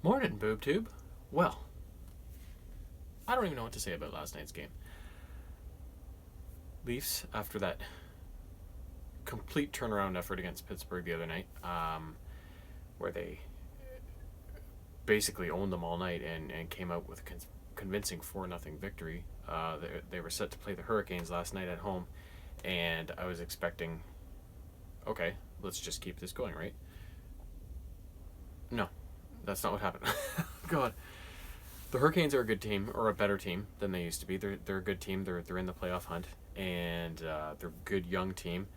Morning, BoobTube. Well, I don't even know what to say about last night's game. Leafs, after that complete turnaround effort against Pittsburgh the other night, where they basically owned them all night and came out with a convincing 4-0 victory. They were set to play the Hurricanes last night at home, and I was expecting, okay, let's just keep this going, right? No, that's not what happened. God. The Hurricanes are a good team, or a better team than they used to be. They're a good team. They're in the playoff hunt, and they're a good young team.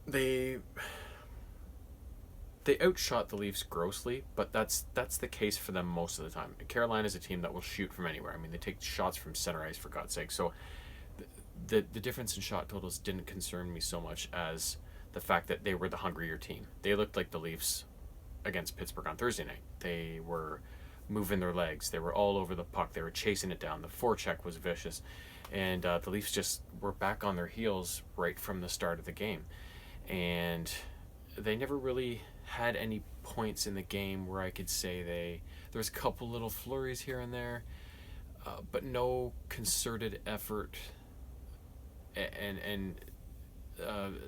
They outshot the Leafs grossly, but that's the case for them most of the time. Carolina is a team that will shoot from anywhere. I mean, they take shots from center ice, for God's sake. So the difference in shot totals didn't concern me so much as the fact that they were the hungrier team. They looked like the Leafs against Pittsburgh on Thursday night. They were moving their legs. They were all over the puck. They were chasing it down. The forecheck was vicious. And the Leafs just were back on their heels right from the start of the game. And they never really had any points in the game where I could say there's a couple little flurries here and there, but no concerted effort and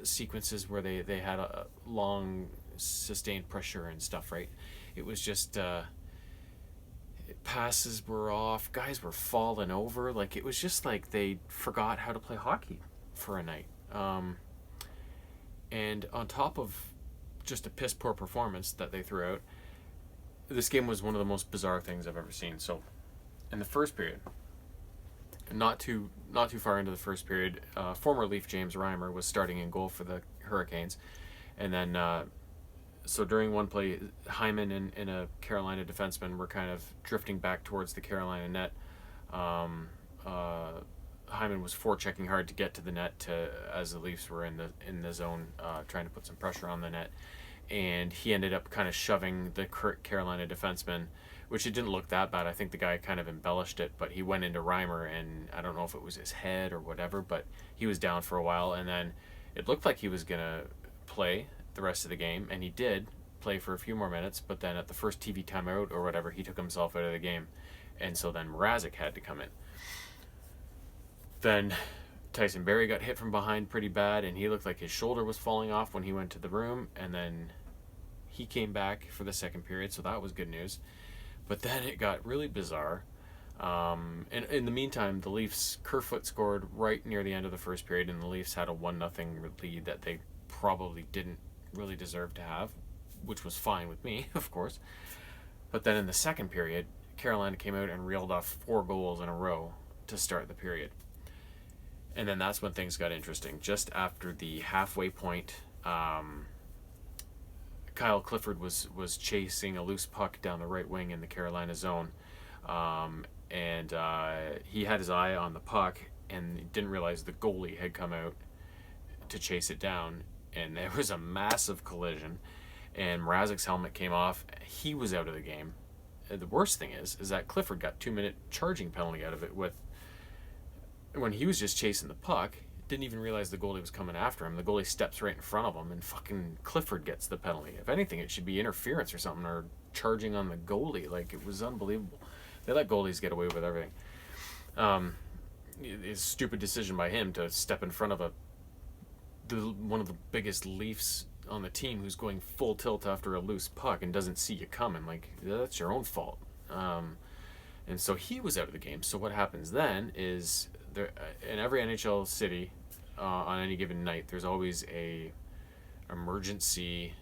sequences where they had a long sustained pressure and stuff, right? It was just passes were off, guys were falling over, like it was just like they forgot how to play hockey for a night. And on top of just a piss poor performance that they threw out, this game was one of the most bizarre things I've ever seen. So in the first period, not too far into the first period, former Leaf James Reimer was starting in goal for the Hurricanes, and then so during one play, Hyman and a Carolina defenseman were kind of drifting back towards the Carolina net. Hyman was forechecking hard to get to the net as the Leafs were in the zone, trying to put some pressure on the net, and he ended up kind of shoving the Carolina defenseman, which it didn't look that bad. I think the guy kind of embellished it, but he went into Reimer, and I don't know if it was his head or whatever, but he was down for a while, and then it looked like he was gonna play the rest of the game, and he did play for a few more minutes, but then at the first TV timeout or whatever, he took himself out of the game, and so then Mrazek had to come in. Then Tyson Barrie got hit from behind pretty bad, and he looked like his shoulder was falling off when he went to the room, and then he came back for the second period, so that was good news. But then it got really bizarre. And in the meantime, the Leafs, Kerfoot scored right near the end of the first period, and the Leafs had a 1-0 lead that they probably didn't really deserve to have, which was fine with me, of course. But then in the second period, Carolina came out and reeled off 4 goals in a row to start the period. And then that's when things got interesting. Just after the halfway point, Kyle Clifford was chasing a loose puck down the right wing in the Carolina zone, and he had his eye on the puck and didn't realize the goalie had come out to chase it down, and there was a massive collision, and Mrazek's helmet came off. He was out of the game. And the worst thing is that Clifford got 2-minute charging penalty out of it when he was just chasing the puck, didn't even realize the goalie was coming after him. The goalie steps right in front of him, and fucking Clifford gets the penalty. If anything, it should be interference or something, or charging on the goalie. Like, it was unbelievable. They let goalies get away with everything. It's a stupid decision by him to step in front of one of the biggest Leafs on the team who's going full tilt after a loose puck and doesn't see you coming. Like, that's your own fault. And so he was out of the game. So what happens then is, in every NHL city, on any given night, there's always a emergency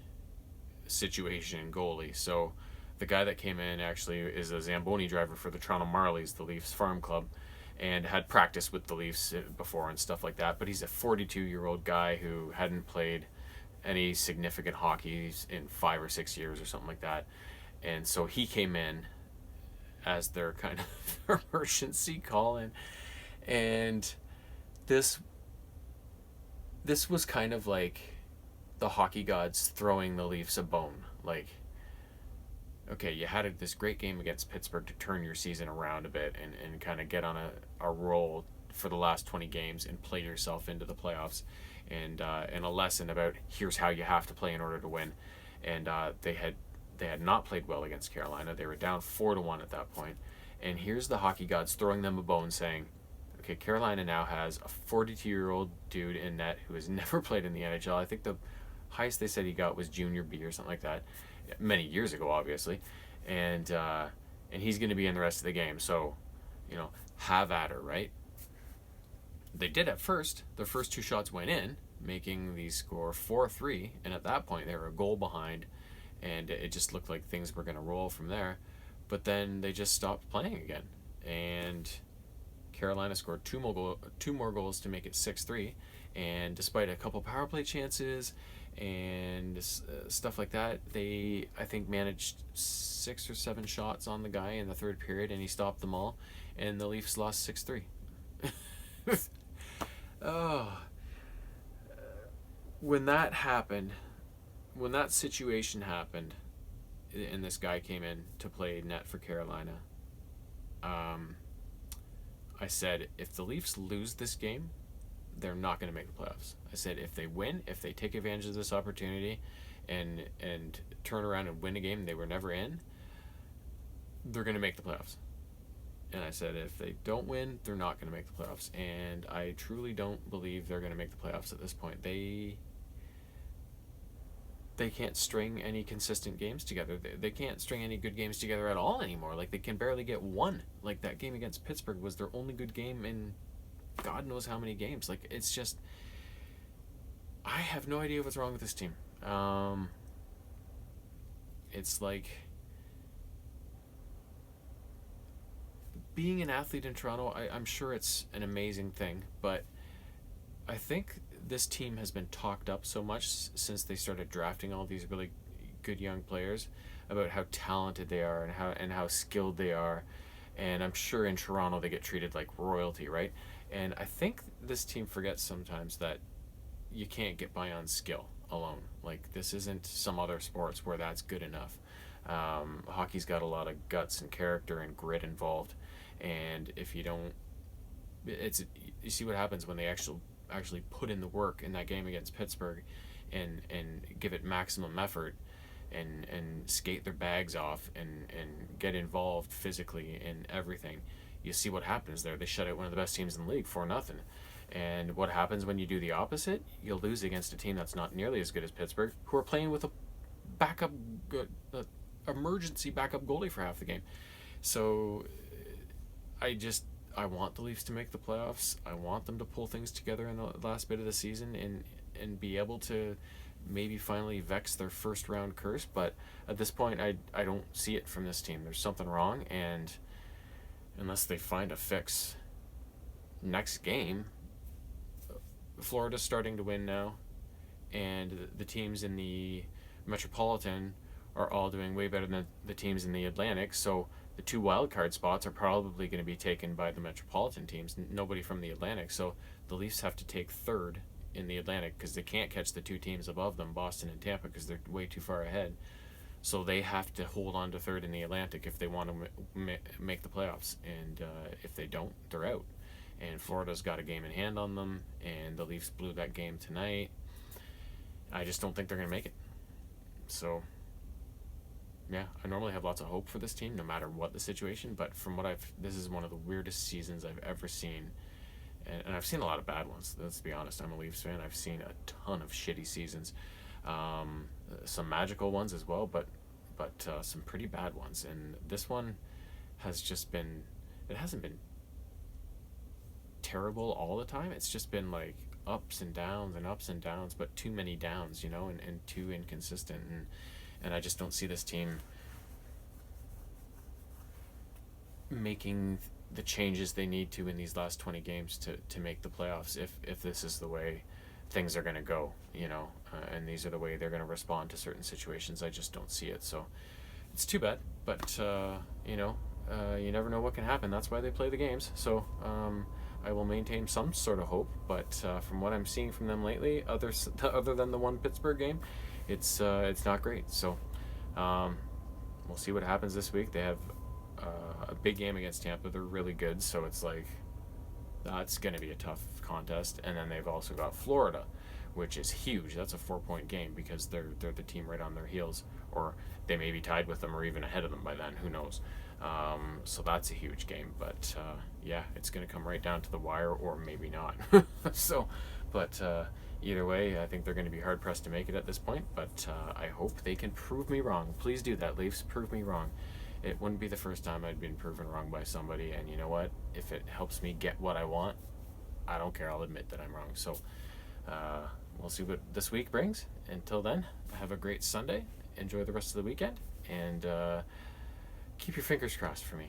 situation in goalie. So the guy that came in actually is a Zamboni driver for the Toronto Marlies, the Leafs farm club, and had practiced with the Leafs before and stuff like that. But he's a 42-year-old guy who hadn't played any significant hockey in 5 or 6 years or something like that. And so he came in as their kind of emergency call-in. And this was kind of like the hockey gods throwing the Leafs a bone. Like, okay, you had this great game against Pittsburgh to turn your season around a bit and kind of get on a roll for the last 20 games and play yourself into the playoffs, and a lesson about here's how you have to play in order to win. And they had They had not played well against Carolina. They were down 4-1 at that point. And here's the hockey gods throwing them a bone saying, okay, Carolina now has a 42-year-old dude in net who has never played in the NHL. I think the highest they said he got was junior B or something like that, many years ago, obviously. And he's going to be in the rest of the game. So, have at her, right? They did at first. Their first two shots went in, making the score 4-3. And at that point, they were a goal behind. And it just looked like things were going to roll from there. But then they just stopped playing again. And Carolina scored two more goals to make it 6-3. And despite a couple power play chances and stuff like that, they, I think, managed 6 or 7 shots on the guy in the third period, and he stopped them all. And the Leafs lost 6-3. Oh. When that happened, when that situation happened, and this guy came in to play net for Carolina, I said, if the Leafs lose this game, they're not going to make the playoffs. I said, if they win, if they take advantage of this opportunity and turn around and win a game they were never in, they're going to make the playoffs. And I said, if they don't win, they're not going to make the playoffs. And I truly don't believe they're going to make the playoffs at this point. They can't string any consistent games together. They can't string any good games together at all anymore. Like, they can barely get one. Like, that game against Pittsburgh was their only good game in God knows how many games. Like, it's just, I have no idea what's wrong with this team. It's like, being an athlete in Toronto, I'm sure it's an amazing thing, but I think this team has been talked up so much since they started drafting all these really good young players about how talented they are and how skilled they are. And I'm sure in Toronto they get treated like royalty, right? And I think this team forgets sometimes that you can't get by on skill alone. Like, this isn't some other sports where that's good enough. Hockey's got a lot of guts and character and grit involved. And if you don't, you see what happens when they actually put in the work in that game against Pittsburgh and give it maximum effort and skate their bags off and get involved physically in everything. You see what happens there. They shut out one of the best teams in the league 4-0. And what happens when you do the opposite? You'll lose against a team that's not nearly as good as Pittsburgh, who are playing with a backup, emergency backup goalie for half the game. So I want the Leafs to make the playoffs. I want them to pull things together in the last bit of the season and be able to maybe finally vex their first round curse. But at this point, I don't see it from this team. There's something wrong, and unless they find a fix next game, Florida's starting to win now, and the teams in the Metropolitan are all doing way better than the teams in the Atlantic. So the 2 wildcard spots are probably going to be taken by the Metropolitan teams, nobody from the Atlantic. So the Leafs have to take third in the Atlantic because they can't catch the 2 teams above them, Boston and Tampa, because they're way too far ahead. So they have to hold on to third in the Atlantic if they want to make the playoffs. And if they don't, they're out. And Florida's got a game in hand on them, and the Leafs blew that game tonight. I just don't think they're going to make it. So, yeah, I normally have lots of hope for this team, no matter what the situation. But from what this is one of the weirdest seasons I've ever seen. And I've seen a lot of bad ones, let's be honest. I'm a Leafs fan. I've seen a ton of shitty seasons. Some magical ones as well, but some pretty bad ones. And this one has just been, it hasn't been terrible all the time. It's just been like ups and downs, but too many downs, and too inconsistent. And I just don't see this team making the changes they need to in these last 20 games to make the playoffs if this is the way things are going to go, and these are the way they're going to respond to certain situations. I just don't see it. So it's too bad, but you never know what can happen. That's why they play the games. So I will maintain some sort of hope, but from what I'm seeing from them lately, other than the one Pittsburgh game, it's not great. So we'll see what happens this week. They have a big game against Tampa. They're really good, so it's like that's going to be a tough contest. And then they've also got Florida, which is huge. That's a 4-point game because they're the team right on their heels, or they may be tied with them or even ahead of them by then. Who knows? So that's a huge game. But yeah, it's going to come right down to the wire, or maybe not. So, but either way, I think they're going to be hard pressed to make it at this point. But I hope they can prove me wrong. Please do that, Leafs. Prove me wrong. It wouldn't be the first time I'd been proven wrong by somebody, and you know what? If it helps me get what I want, I don't care. I'll admit that I'm wrong. So we'll see what this week brings. Until then, have a great Sunday. Enjoy the rest of the weekend, and keep your fingers crossed for me.